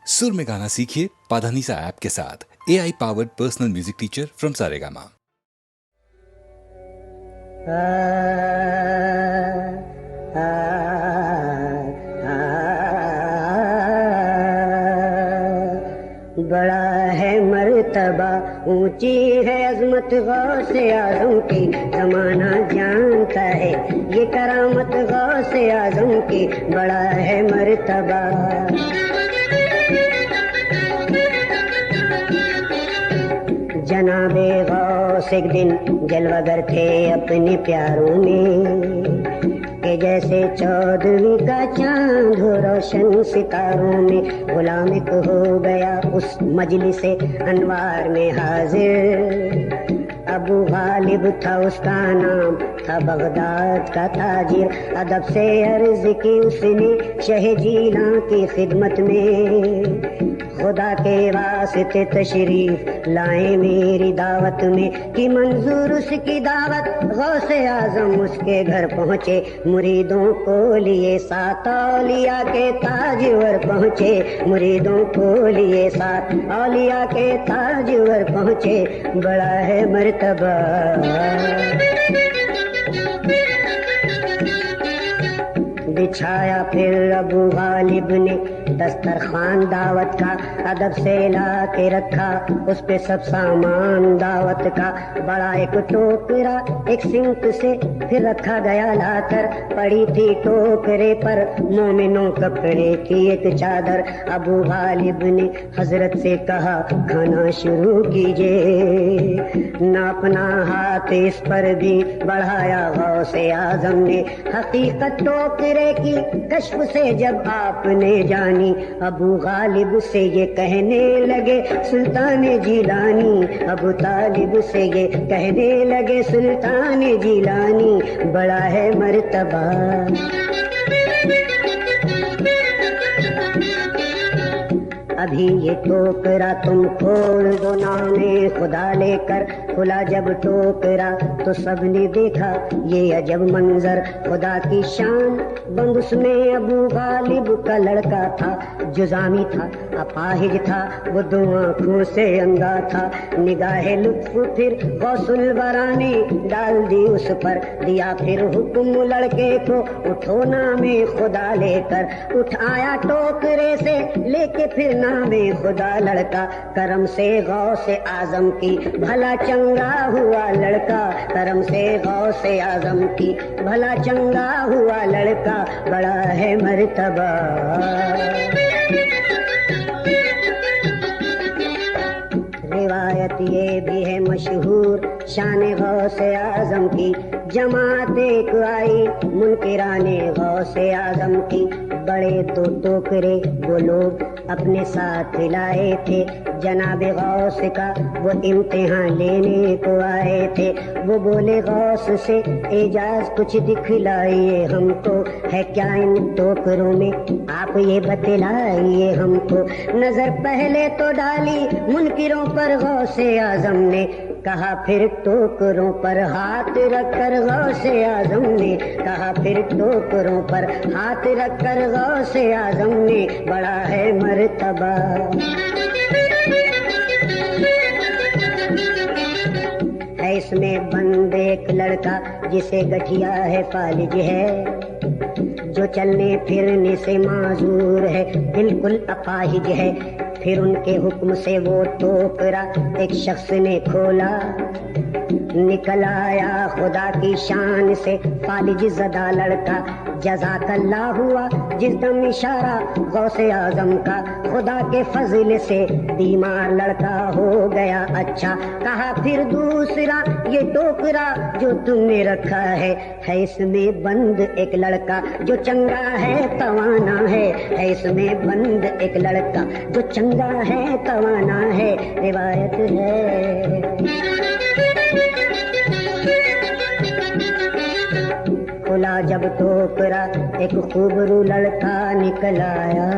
सुर में गाना सीखिए पाधानीसा ऐप के साथ। AI powered personal music teacher from Saregama. बड़ा है मर्तबा, ऊंची है अजमत गौसे आजम की, जमाना जानता है ये करामत गौसे आजम की। बड़ा है मर्तबा, जनाबे गौस एक दिन जलवागर थे अपने प्यारों में, के जैसे चौदहवीं का चांद हो रोशन सितारों में। गुलाम एक हो गया उस मजलिसे अनवार में हाजिर, अबू गालिब था उसका नाम, था बगदाद का ताजिर। अदब से अर्ज की उसने शहजीला की खिदमत में, खुदा के वास्ते तशरीफ लाए मेरी दावत में। कि मंजूर उसकी दावत, गौसे आजम उसके घर पहुँचे, मुरीदों को लिए साथ औलिया के ताजवर पहुँचे, मुरीदों को लिए साथ औलिया के ताजवर पहुँचे। बड़ा है मर्तबा, बिछाया फिर अबू गालिब ने दस्तरखान दावत का, अदब से ला के रखा उस पे सब सामान दावत का। बड़ा एक टोकरा एक सिंक से फिर रखा गया लाकर, पड़ी थी टोकरे पर मोमिनों कपड़े की एक चादर। अबू गालिब ने हजरत से कहा खाना शुरू कीजिए, ना अपना हाथ इस पर भी बढ़ाया गौसे आजम ने। हकीकत टोकरे की कश्फ से जब आपने जानी, अबू गालिब से ये कहने लगे सुल्तान जिलानी, अबू तालिब से ये कहने लगे सुल्तान जिलानी। बड़ा है मर्तबा, अभी ये टोकरा तुम खोल दो नामे खुदा लेकर। खुला जब टोकरा तो सबने देखा ये अजब मंजर, खुदा की शान बंद उसमें अबू गालिब का लड़का था। जुजामी था, अपाहिज था, वो दो आंखों से अंधा था। निगाहे लुत्फ फिर गौसुल वरा ने डाल दी उस पर, दिया फिर हुक्म लड़के को उठो नामे खुदा लेकर। उठाया टोकरे से लेके फिर नामे खुदा लड़का, करम से गौसे आजम की भला चंगा हुआ लड़का, करम से गौसे आजम की भला चंगा हुआ लड़का। बड़ा है मर्तबा, रिवायत ये भी है मशहूर शान गौसे आजम की, जमात एक आई मुनकिराने गौसे आजम की। बड़े दो टोकरे वो लोग अपने साथ लाए थे, जनाबे गौस का वो इम्तिहान लेने को आए थे। वो बोले गौस से एजाज कुछ दिखलाइए हमको, है क्या इन टोकरों में आप ये बतलाइए हमको। नजर पहले तो डाली मुनकिरों पर गौसे आजम ने, कहा फिर टोकरों पर हाथ रखकर गौसे आजम ने, कहा फिर टोकरों पर हाथ रखकर गौसे आजम ने। बड़ा है मर्तबा, है इसमें बंद एक लड़का जिसे गठिया है फालिज है, जो चलने फिरने से माजूर है बिल्कुल अपाहिज है। फिर उनके हुक्म से वो टोकरा एक शख्स ने खोला, निकल आया खुदा की शान से फालिज ज़दा लड़का। जज़ाकल्लाह हुआ जिस दम इशारा गौसे आजम का, खुदा के फजल से बीमार लड़का हो गया अच्छा। कहा फिर दूसरा ये टोकरा जो तुमने रखा है इसमें बंद एक लड़का जो चंगा है तवाना है इसमें बंद एक लड़का जो चंगा है तवाना है। रिवायत है खुला जब टोकरा एक खूबरू लड़का निकल आया,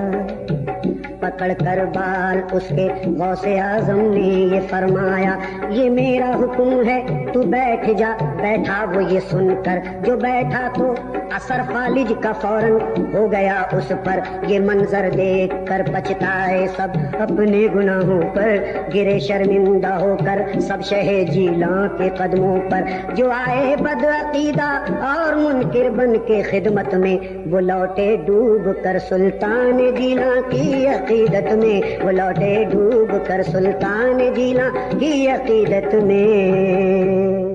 पकड़ कर बाल उसके गौसे आजम ने ये फरमाया, ये मेरा हुक्म है तू बैठ जा। बैठा वो ये सुनकर, जो बैठा तो असर फालिज का फौरन हो गया उस पर। ये मंजर देख कर पछताए सब अपने गुनाहों पर, गिरे शर्मिंदा होकर सब शहे जीला के कदमों पर। जो आए बदअकीदा और मुनकिर बन के खिदमत में, वो लौटे डूब कर सुल्तान जीला की अकीदत में। वो लौटे डूब कर सुल्तान जीला की अकीदत में।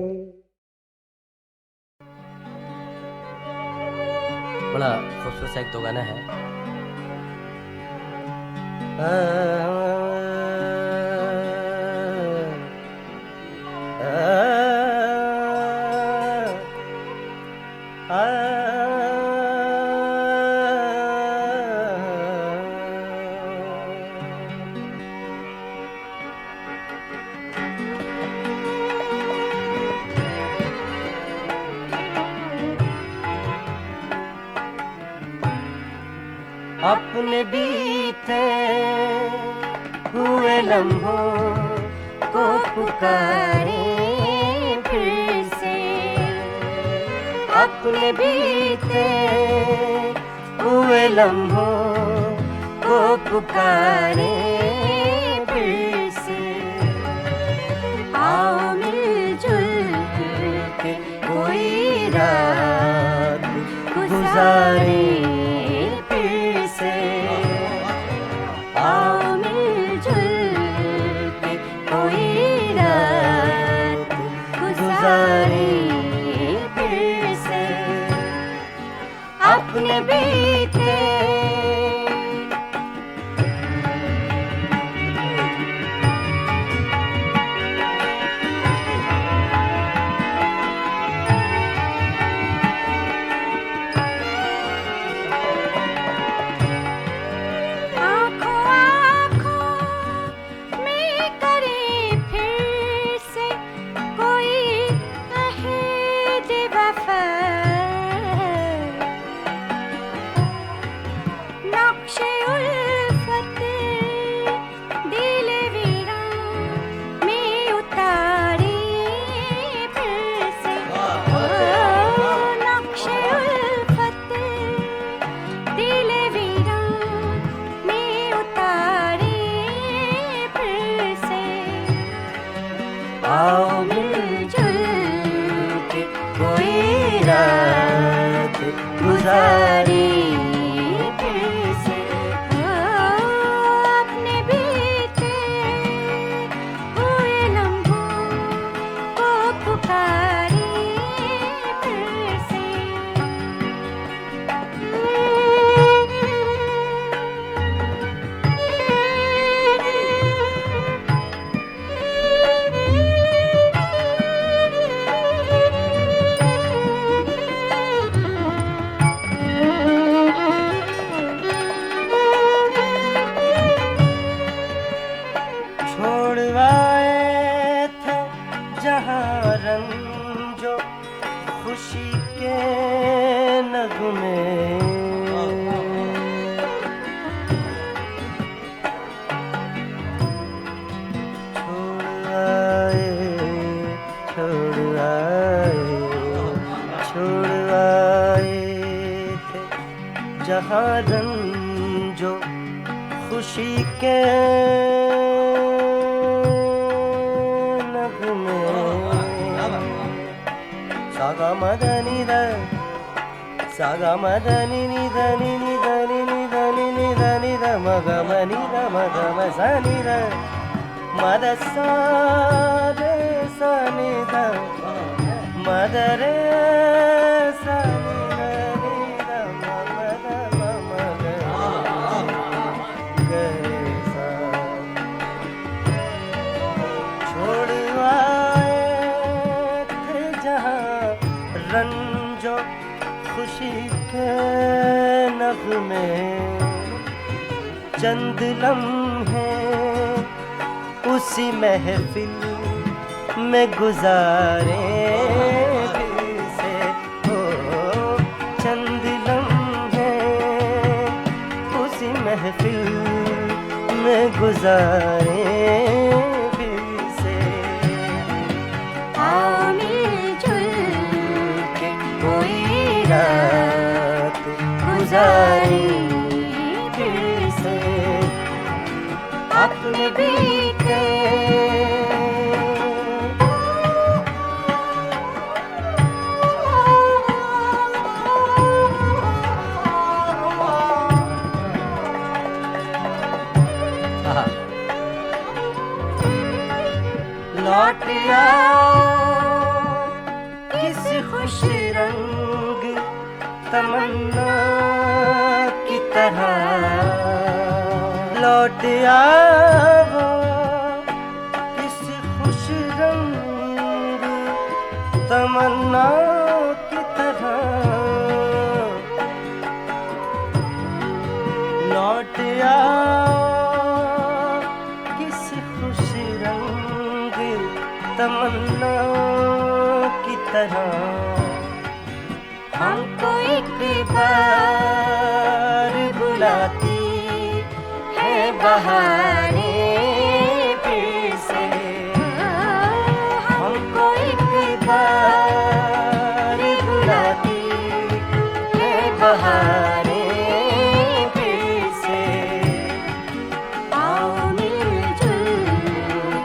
बड़ा खूबसूरत सा एक दो गाना है। अपने बीते हुए लम्हों को पुकारे फिर से, अपने बीते हुए लम्हों को पुकारे फिर से। आओ मिलजुल के कोई रात गुजारे फिर से। आओ मिलजुल के कोई रात गुजारे फिर से। अपने बीते आओ मिलजुल के कोई रात गुजारे फिर से। अपने बीते हुए लम्हों को पुकारे फिर से। रंजो खुशी के नगमे, छोड़ आए थे जहाँ रंजो खुशी के नगमे। सागा मदनी द सागा मदनी नि धनी नि धनी नि धनी नि धनी द मग मनी द मग मसनी द मद सा रे सा नि द मद रे सा नि द मग द मग ग सा। छोड़ रंजो खुशी के नगमे, चंद लम्हे उसी महफिल में गुजारे फिर से। हो चंद लम्हे उसी महफिल गुजारे फिर से। आओ मिलजुल के कोई रात गुजारे फिर से अपने बीते। लौट आओ किस खुश रंग तमन्ना की तरह। लौट आओ किस खुश रंग तमन्ना की तरह। लौट आओ किस खुश रंग तमन्ना की तरह। हमको एक बार बुलाती है बहारें फिर से। हमको एक बार बुलाती है बहारें फिर से। आओ मिलजुल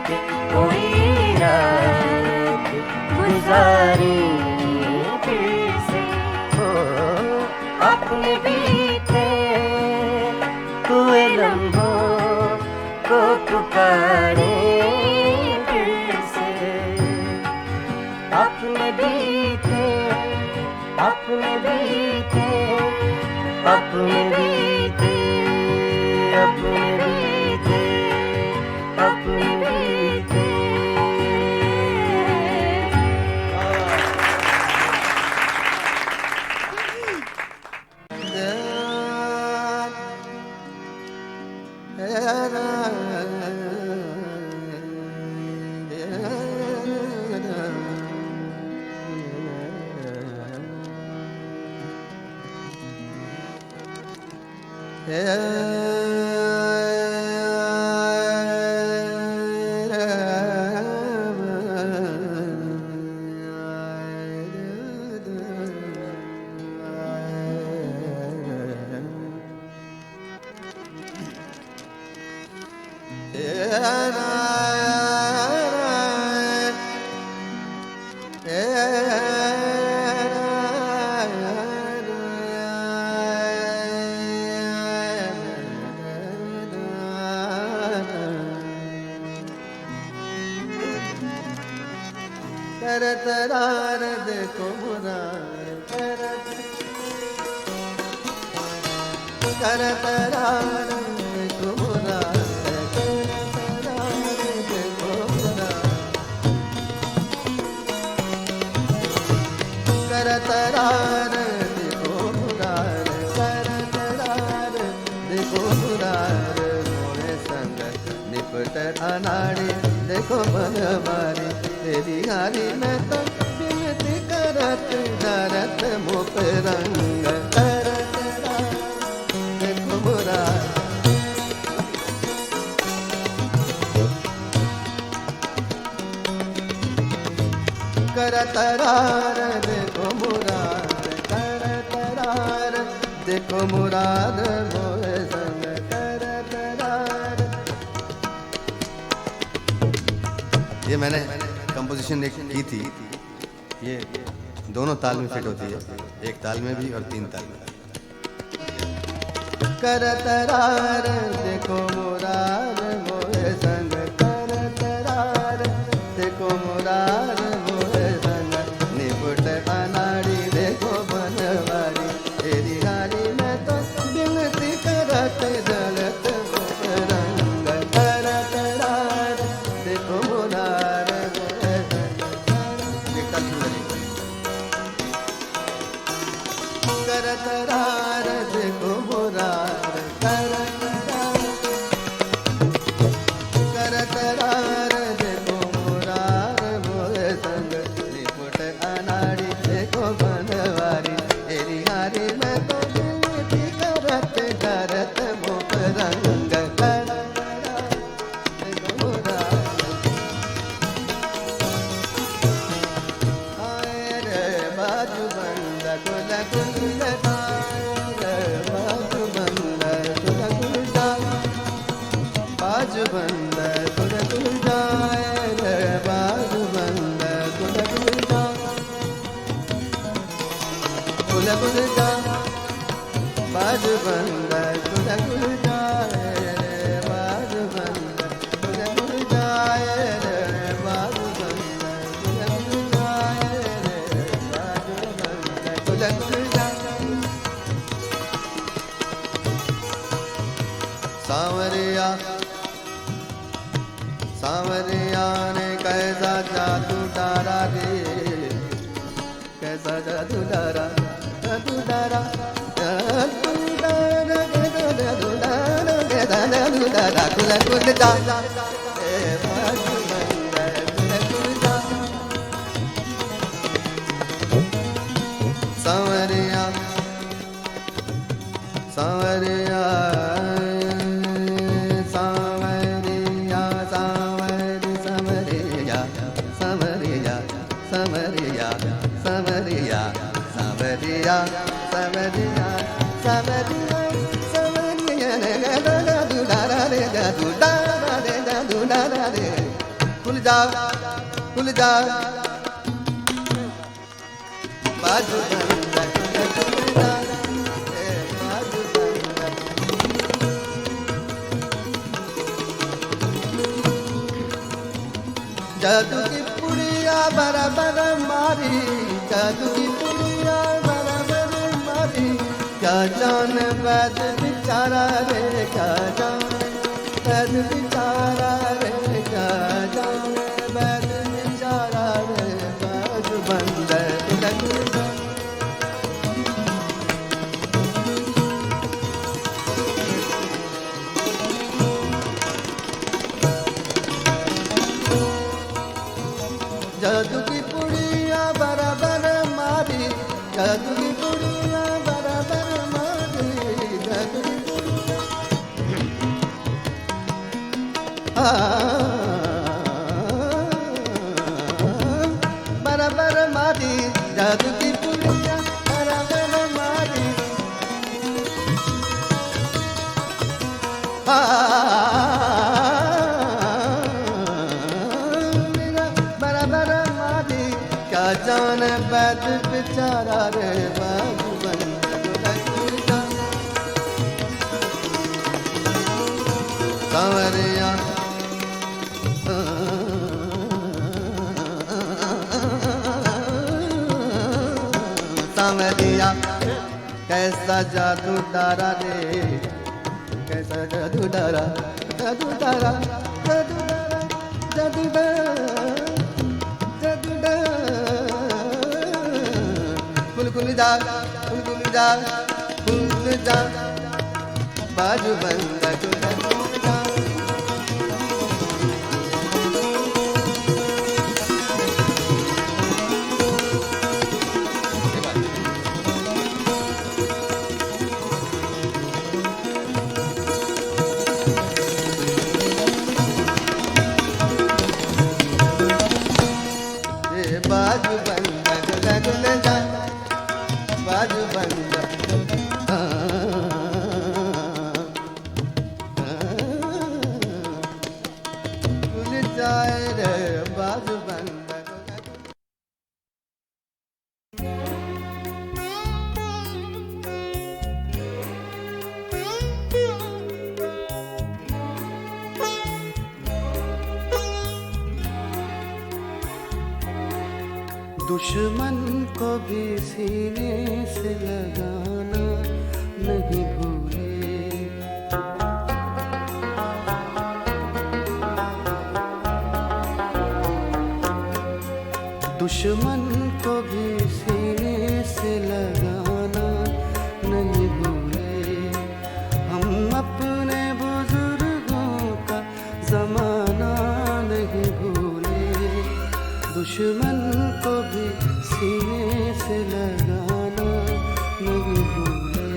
के कोई रात गुजारे फिर से। अपने बीते हुए लम्हों को पुकारे फिर से। अपने बीते अपने बीते अपने बीते अपने बीते अपने बीते। करतरार देखो मुरार करतरार देखो मुरार करतरार देखो मुरार करतरार देखो मुरार करतरार देखो मुरार मोरे संग निपट अनाड़ी देखो मन मारी तेरी हारी में तो बिनती करत डरत मुख रंग करत देखो मुरार करतरार देखो मुरार करतरार देखो मुरार मोहे संग करतरार। ये मैंने कंपोजिशन एक की थी, ये दोनों ताल में फिट होती है, एक ताल में भी और तीन ताल में। करतरार देखो मुरार मोहे संग करतरार देखो मुरार मोहे संग निपुट अनाड़ी देखो बनवारी तेरी हारी में तो बिनती करत जलत मुख रंग करतरार देखो मुरार मोहे संग। एक ताल करतरार देखो मुरार करतरार बाजू बंद खुल खुल जाए रे बाजू बंद खुल खुल जा खुल खुल जा बाजू बंद खुल खुल जाए रे बाजू बंद खुल खुल जाए रे बाजू बंद खुल खुल जाए रे बाजू बंद खुल खुल जा सांवरिया सांवरिया ने कैसा जादू डारा रे कैसा जादू डारा जादू डारा जादू डारा जादू डारा जादू डारा कुल कुल जा ए बाजू बंद कुल कुल जा सांवरिया सांवरिया सांवरिया सांवरी सांवरिया सांवरिया सांवरिया सांवरिया सांवरिया सांवरिया सांवरिया सांवरिया रे जादू डारा रे जादू डारा रे जादू डारा रे खुल जा बाजू बंद खुल जा ए बाजू बंद जादू की पुड़िया बराबर मारी जादू की पुड़िया बराबर मारी क्या जान वैद बिचारा रे क्या जान वैद बिचारा रे क्या जान वैद बिचारा रे बाजू बंद खुल जा जादू की पुड़िया बराबर मारी जादू की पुड़िया बराबर मारी जादू की पुड़िया बराबर मारी जादू की पुड़िया बराबर मारी बराबर मारी क्या जान बैद बेचारा रे बाजू बंद खुल जा सांवरिया सांवरिया कैसा जादू डारा रे कैसा जादू डारा जादू डारा जादू डारा जादू डारा जादू डारा कुल कुल जा बाजू बंद खुल जा बाजू बंद खुल जा बाजू बंद खुल जाए रे बाजू बंद दुश्मन को भी सीने से लगाना नहीं भूले दुश्मन को भी सीने से लगाना नहीं भूले हम अपने बुजुर्गों का जमाना नहीं भूले दुश्मन को भी सीने से लगाना नहीं भूले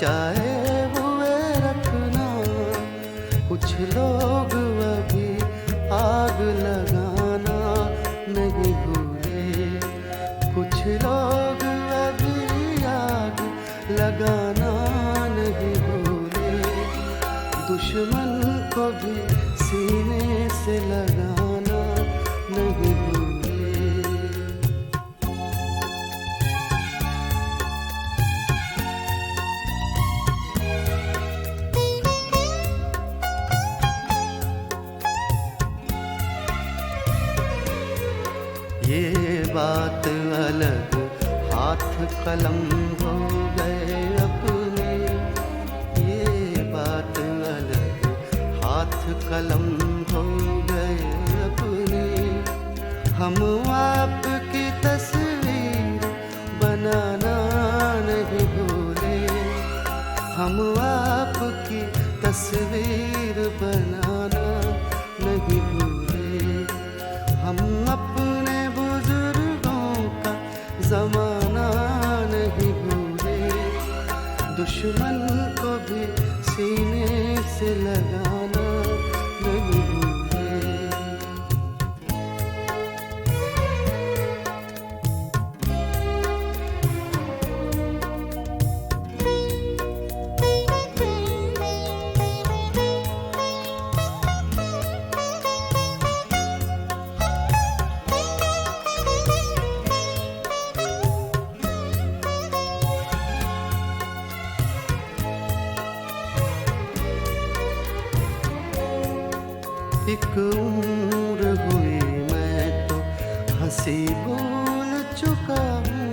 बचाए हुए रखना। कुछ लोग अभी आग लगाना नहीं भूले, कुछ लोग अभी आग लगाना नहीं भूले। दुश्मन को भी सीने से लगाना नहीं भूले। ये बात अलग हाथ कलम हो गए अपने, ये बात अलग हाथ कलम हो गए अपने। हम आपकी तस्वीर बनाना नहीं भूले, हम आपकी तस्वीर बनाना नहीं भूले। हम अपने बुजुर्गों का जमाना नहीं भूले, दुश्मन को भी सीने से लगाना नहीं भूले। एक उम्र हुई मैं तो हंसी भूल चुका हूँ,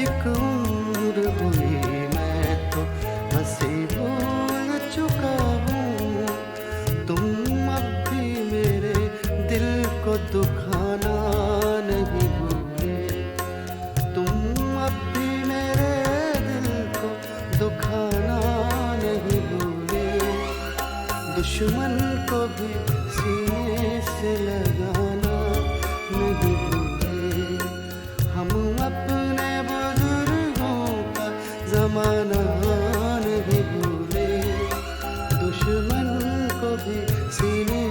एक उम्र हुई मैं तो हंसी भूल चुका हूँ। तुम अब भी मेरे दिल को दुखाना नहीं भूले, तुम अब भी मेरे दिल को दुखाना नहीं भूले। दुश्मन को भी सीने से लगाना नहीं भूले। हम अपने बुजुर्गों का जमाना नहीं भूले, दुश्मन को भी सीने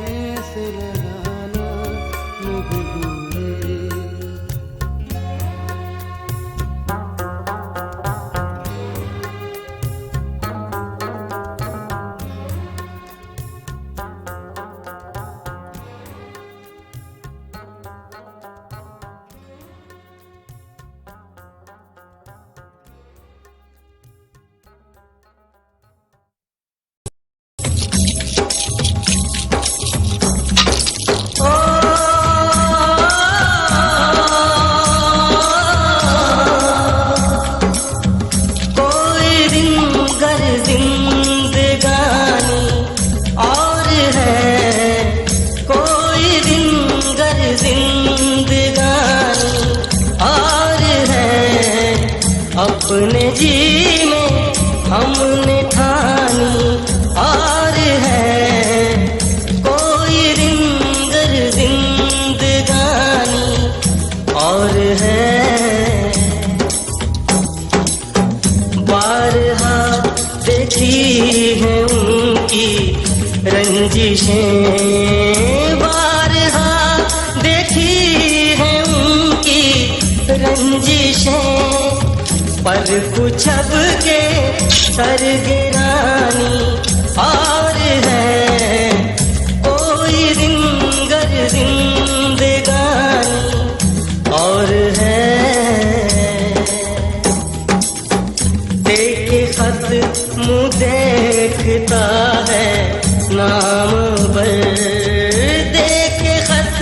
से लगाना नहीं भूले। अपने जी में हमने ठानी और है कोई रिंगर जिंदगानी और है। बारहा देखी है उनकी रंजिशें, बारहा देखी है उनकी रंजिशें, पर कुछ अब के सरगिरानी और है कोई रिंगर जिंदगानी और है। देखे खत मुँह देखता है नाम पर, देखे खत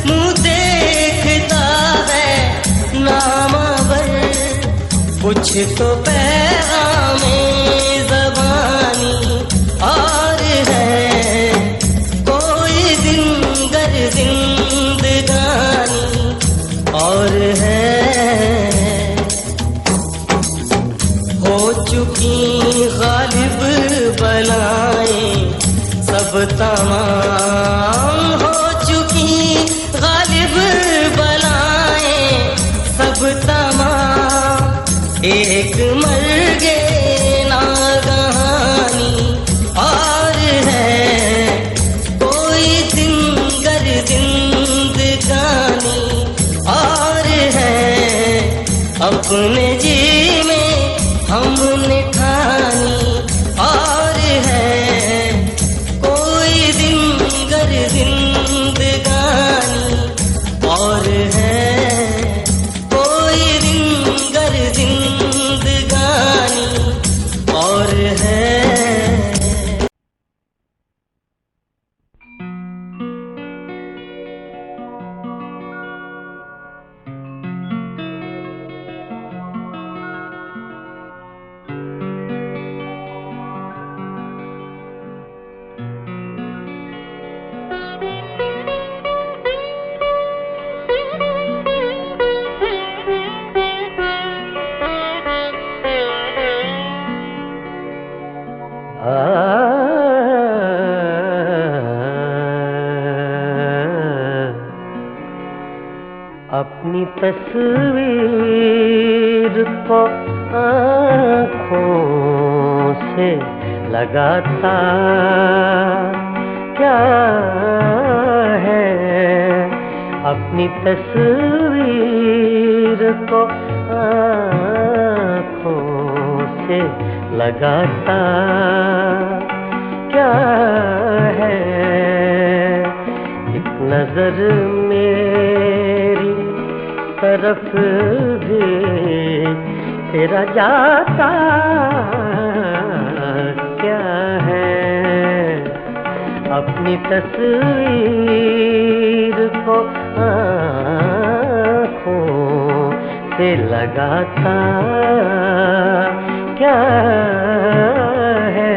मुँह देखता है नाम पर, कुछ तो पैगामे ज़बानी और है कोई जिंगर जिंदगानी और है। हो चुकी गालिब बलाएं सब तमाम, हो चुकी गालिब अपने जी में हमने ठानी और है कोई दिन गर जिंदगानी और है कोई दिन गर जिंदगानी और है। अपनी तस्वीर को आँखों से लगाता क्या है, अपनी तस्वीर को आँखों से लगाता क्या है, एक नजर मेरी तरफ भी तेरा जाता क्या है, अपनी तस्वीर को आँखों से लगाता क्या है।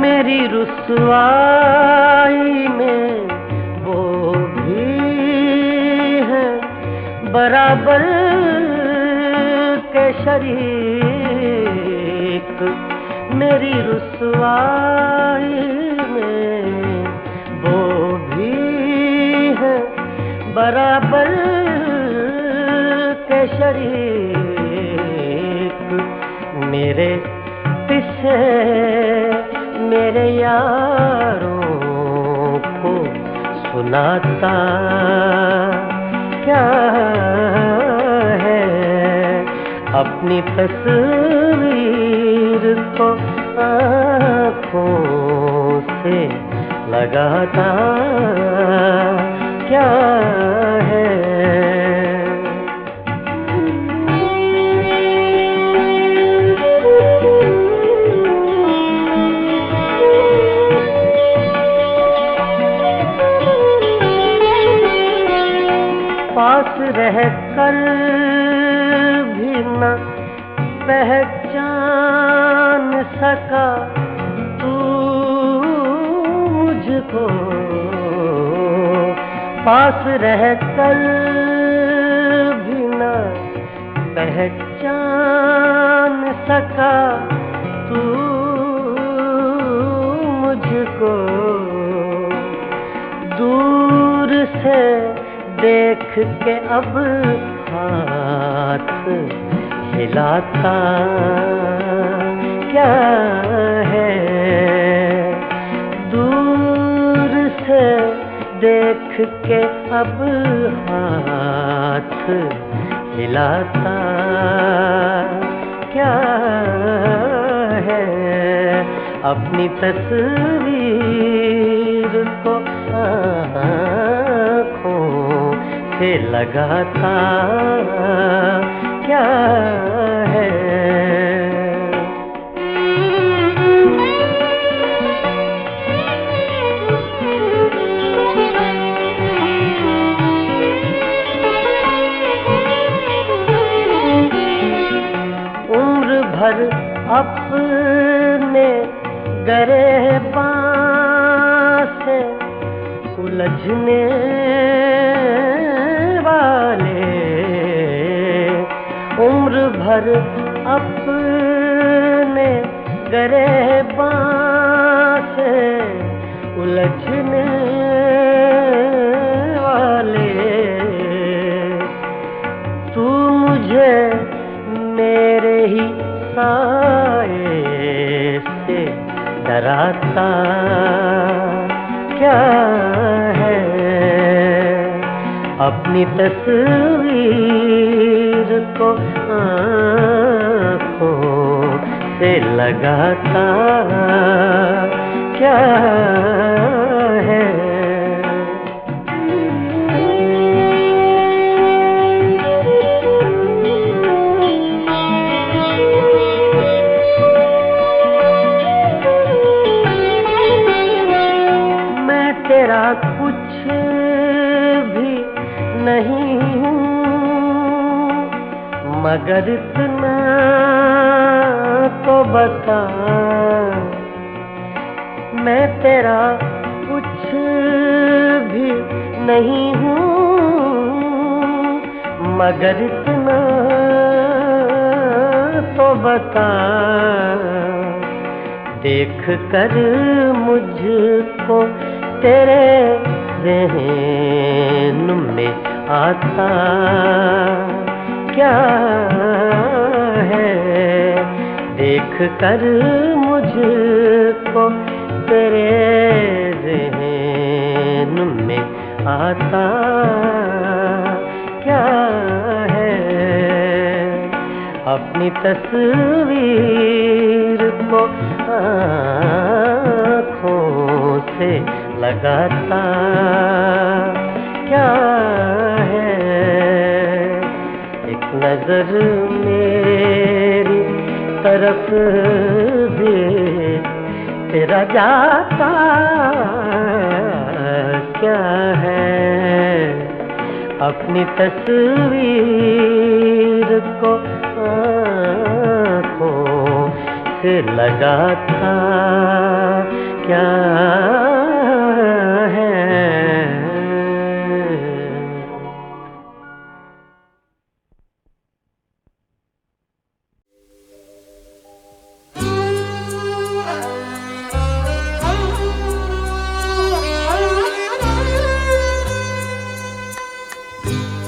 मेरी रुसवाई में वो भी है बराबर के शरीक, मेरी रुसवाई में वो भी है बराबर के शरीक, मेरे पीछे मेरे यारों को सुनाता क्या है, अपनी तस्वीर को आँखों से लगाता क्या है। पास रह कर भी न पहचान सका तू मुझको, पास रह कर भी न पहचान सका तू मुझको, दूर से देख के अब हाथ हिलाता क्या है, दूर से देख के अब हाथ हिलाता क्या है, अपनी तस्वीर को आँखों से लगाता क्या है। उम्र भर अपने गिरबान से उलझने वाले, उम्र भर अपने गिरबान से उलझने वाले, तू मुझे मेरे ही कराता क्या है, अपनी तस्वीर को आँखों से लगाता क्या है। मैं तेरा कुछ भी नहीं हूँ, मगर इतना तो बता, मैं तेरा कुछ भी नहीं हूँ, मगर इतना तो बता। देख कर मुझको तेरे ज़हन में आता क्या है, देख कर मुझको तेरे ज़हन में आता क्या है। अपनी तस्वीर को आँखों से लगाता क्या है। एक नजर मेरी तरफ भी तेरा जाता क्या है, अपनी तस्वीर को आँखों से लगाता क्या है।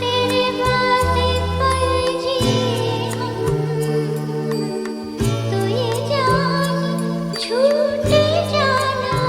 तेरी बातें पर जिए हम, तो ये जान छूटे जाना।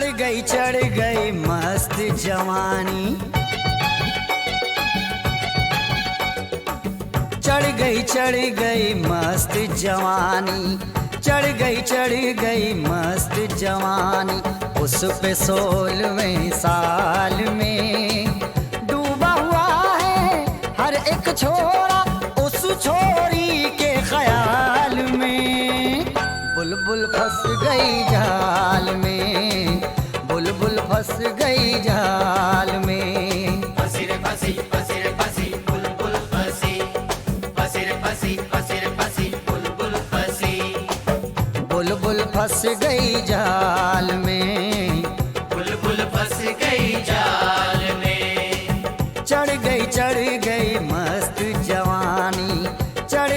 चढ़ गई मस्त जवानी, चढ़ गई मस्त जवानी, चढ़ गई मस्त जवानी। उस पे 16वें साल में डूबा हुआ है हर एक छोरा उस छोरी के ख्याल में। बुलबुल फंस गई जाल में, बुलबुल फंस गई जाल में। फंसी रे फंसी, फंसी रे फंसी, बुलबुल फंसी, फंसी रे फंसी, फंसी रे फंसी, बुलबुल फंसी। बुलबुल फंस गई जाल में, बुलबुल फंस गई जाल में। चढ़ गई मस्त जवानी, चढ़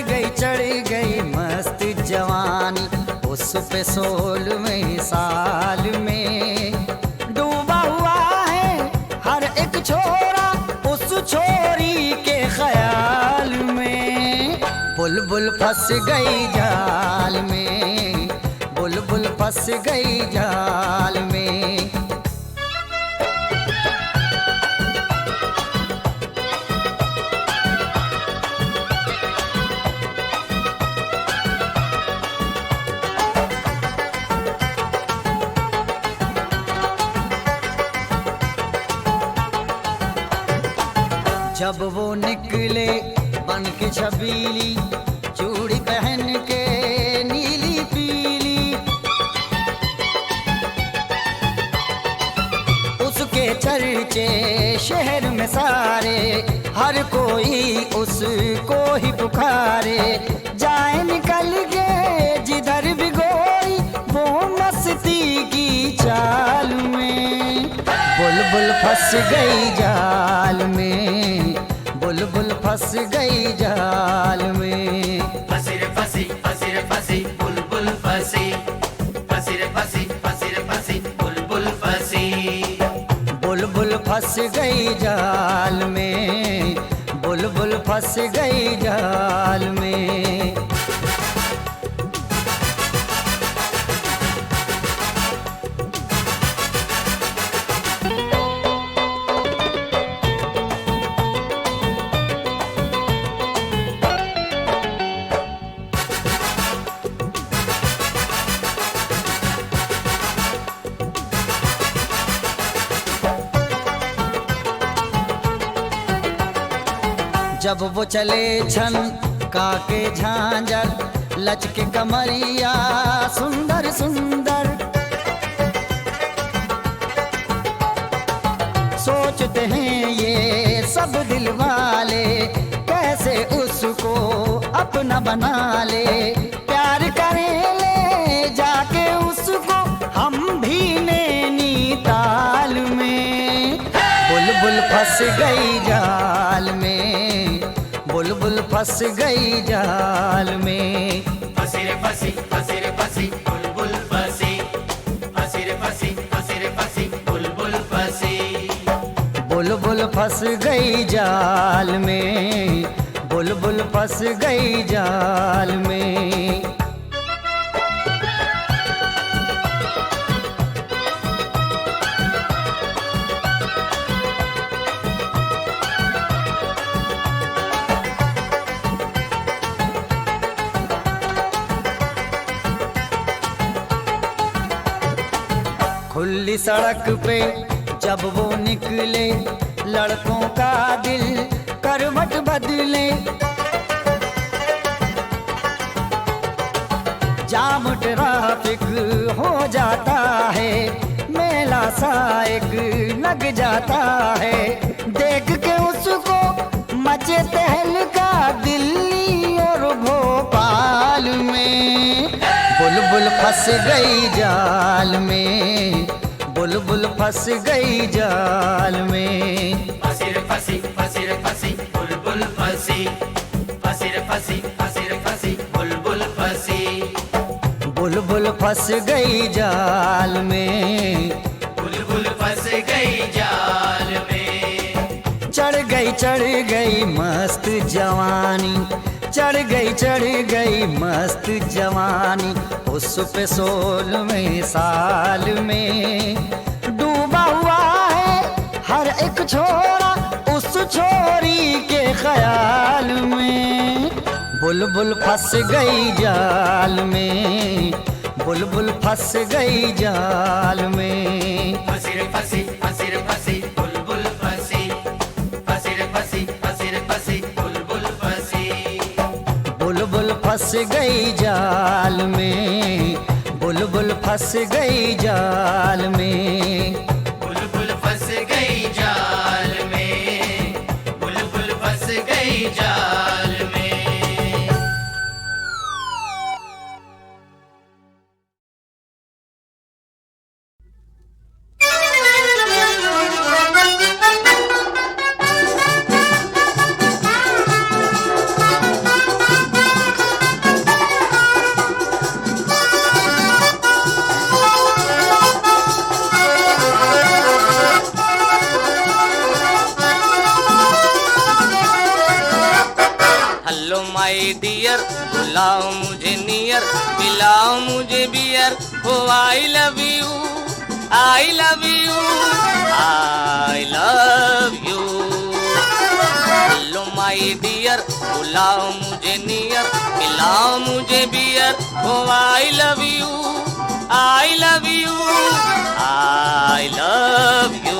गई मस्त जवानी। उस पे 16वें साल में डूबा हुआ है हर एक छोरा उस छोरी के ख्याल में। बुलबुल फंस गई जाल में, बुलबुल फंस गई जाल में। जब वो निकले बन के छबीली, चूड़ी पहन के नीली पीली, उसके चर्चे शहर में सारे, हर कोई उसको ही पुकारे। जाए निकल के जिधर भी गोरी वो मस्ती की चाल में। बुलबुल फंस गई जाल में, बुलबुल फंस गई जाल में। फंसी रे फंसी, फंसी रे फंसी, बुलबुल फंसी, फंसी रे फंसी, फंसी रे फंसी, बुलबुल फंसी। बुलबुल फंस गई जाल में, बुलबुल फंस गई जाल में। जब वो चले छन काके झांझर, लचके कमरिया सुंदर सुंदर, सोचते हैं ये सब दिल वाले कैसे उसको अपना बना ले। प्यार करें ले जाके उसको हम भी नैनीताल में। बुलबुल फंस गई जाल में, बुलबुल फंस गई जाल में। फंसी रे फंसी, फंसी रे फंसी, बुलबुल फंसी, फंसी रे फंसी, फंसी रे फंसी, बुलबुल फंसी। बुलबुल फंस गई जाल में, बुलबुल फंस गई जाल में। खुली सड़क पे जब वो निकले, लड़कों का दिल करवट बदले। जाम ट्रैफिक हो जाता है, मेला सा एक लग जाता है। देख के उसको मचे तहलका दिल्ली और भोपाल में। बुलबुल फंस गई जाल में, बुलबुल फंस गई जाल में। फंसी रे फंसी, फंसी रे फंसी, बुलबुल फंसी, फंसी रे फंसी, फंसी रे फंसी, बुलबुल फंसी। बुलबुल फंस गई जाल में, बुलबुल फंस गई जाल में। चढ़ गई मस्त जवानी, चढ़ गई मस्त जवानी उस पे 16वें साल में। डूबा हुआ है हर एक छोरा उस छोरी के ख्याल में। बुलबुल फंस गई जाल में, बुलबुल फंस गई जाल में। फंसी रे फंसी, फंसी रे फंसी, बुलबुल फंसी। फंसी रे फंसी, फंसी रे फंसी, बुलबुल फंसी। बुलबुल फंस गई जाल में, बुलबुल फंस गई जाल में। बुलबुल फंस गई जाल में, बुलबुल फंस गई जाल में। हेलो माय डियर, बुलाओ मुझे नियर, पिलाओ मुझे बियर। हो I love you, I love you, I love you. Hello my dear, बुलाओ मुझे नियर, पिलाओ मुझे बियर। हो I love you, I love you, I love you.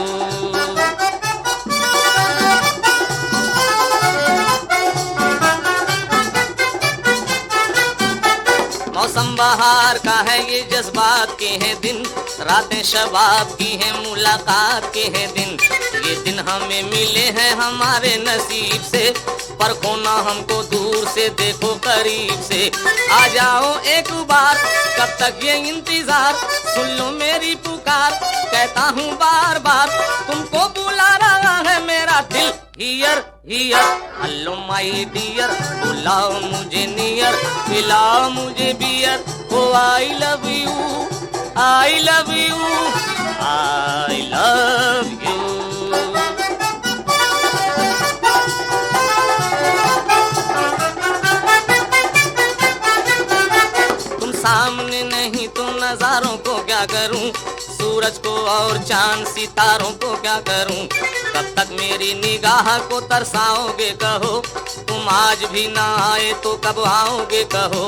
मौसम बहार का है ये जज्बात के हैं दिन, रातें शबाब की हैं मुलाकात के हैं दिन। ये दिन हमें मिले हैं हमारे नसीब से, परखो ना हमको दूर से देखो करीब से। आ जाओ एक बार, कब तक ये इंतजार, सुन लो मेरी पुकार, कहता हूँ बार बार, तुमको बुला रहा है मेरा दिल। Here here, hello my dear, बुलाओ मुझे नियर, पिलाओ मुझे beer. Oh I love you, I love you, I love you. तुम सामने नहीं तो नजारों को क्या करूं, सूरज को और चांद सितारों को क्या करूं। कब तक मेरी निगाह को तरसाओगे कहो, तुम आज भी ना आए तो कब आओगे कहो।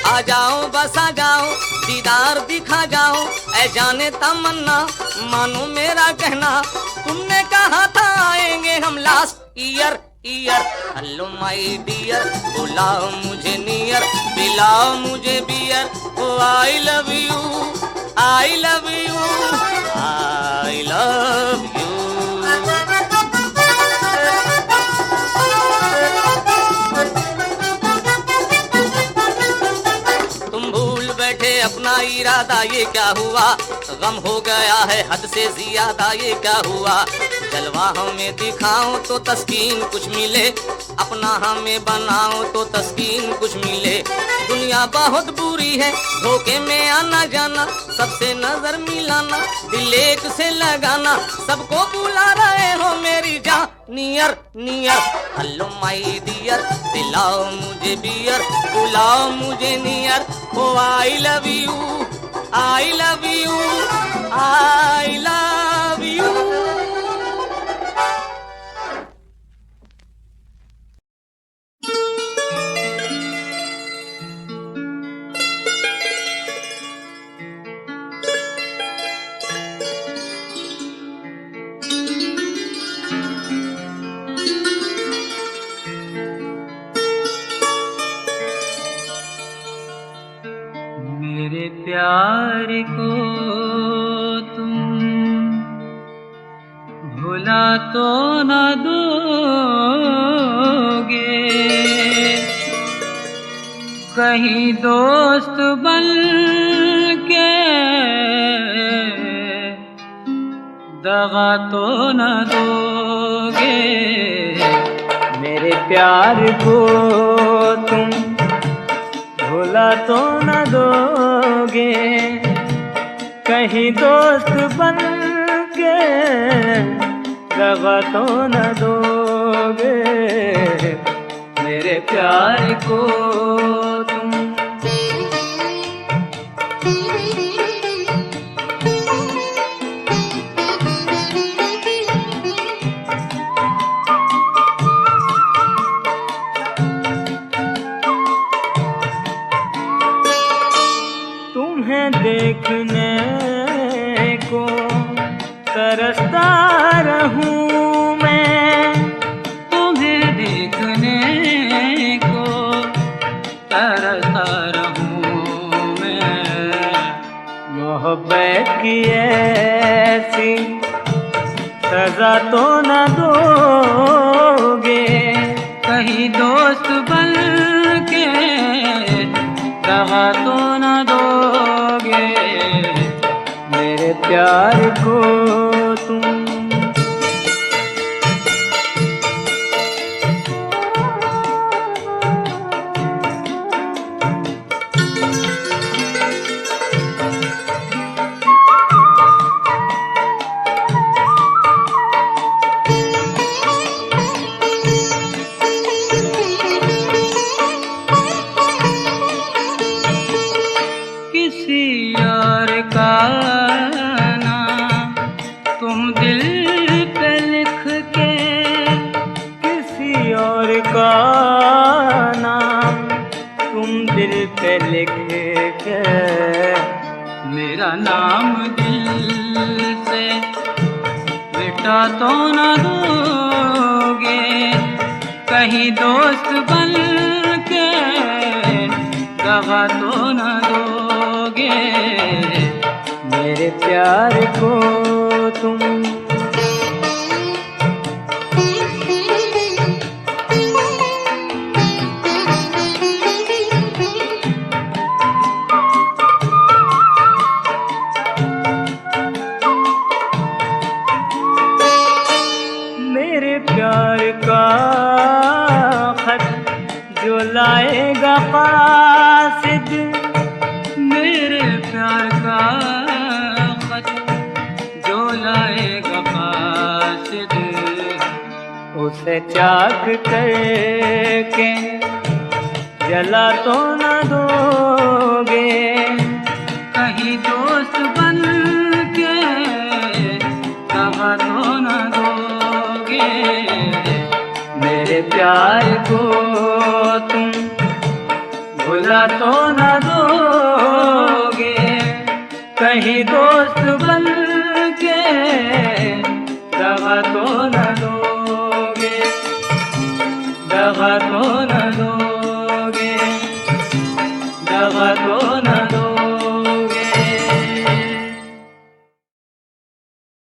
आ जाओ बस आ जाओ, दीदार दिखा जाओ, ऐ जाने तमन्ना मानो मेरा कहना। तुमने कहा था आएंगे हम last year year. Hello my dear, बुलाओ मुझे नियर, पिलाओ मुझे beer. Oh I love you, I love you, I love you. तुम भूल बैठे अपना इरादा, ये क्या हुआ, गम हो गया है हद से ज्यादा, ये क्या हुआ। जलवा हमें दिखाओ तो तस्कीन कुछ मिले, अपना हमें बनाओ तो तस्कीन कुछ मिले। दुनिया बहुत बुरी है, धोखे में आना जाना, सबसे नजर मिलाना, दिल एक से लगाना। सबको बुला रहे हो मेरी जान, near near. Hello my dear, दिलाओ मुझे बियर, बुलाओ मुझे near. Oh I love you, I love you, I love you. मेरे प्यार को तुम भुला तो न दोगे, कहीं दोस्त बन के दगा तो न दोगे। मेरे प्यार को तुम भुला तो न दोगे, कहीं दोस्त बन के दगा तो न दोगे। मेरे मेरे प्यार को तुम। तुम्हें देखने को तरसता रहूं मैं, तुम्हें देखने को तरसता रहूं मैं। मोहब्बत की ऐसी सजा तो न दोगे, कहीं दोस्त बन के दगा तो न दोगे मेरे प्यार को तुम। किसी और का नाम तुम दिल पे लिख के, किसी और का नाम तुम दिल पे लिख के, मेरा नाम दिल से मिटा तो न दोगे, कहीं दोस्त बन के दगा तो न दोगे मेरे प्यार को तुम। मेरे प्यार का खत जो लाएगा कासिद, मेरे प्यार का खत जो लाएगा कासिद, उसे चाक करके जला तो न दोगे, कहीं दोस्त बन के दगा तो न दोगे मेरे प्यार को तुम। भुला तो न दोगे, कहीं दोस्त बन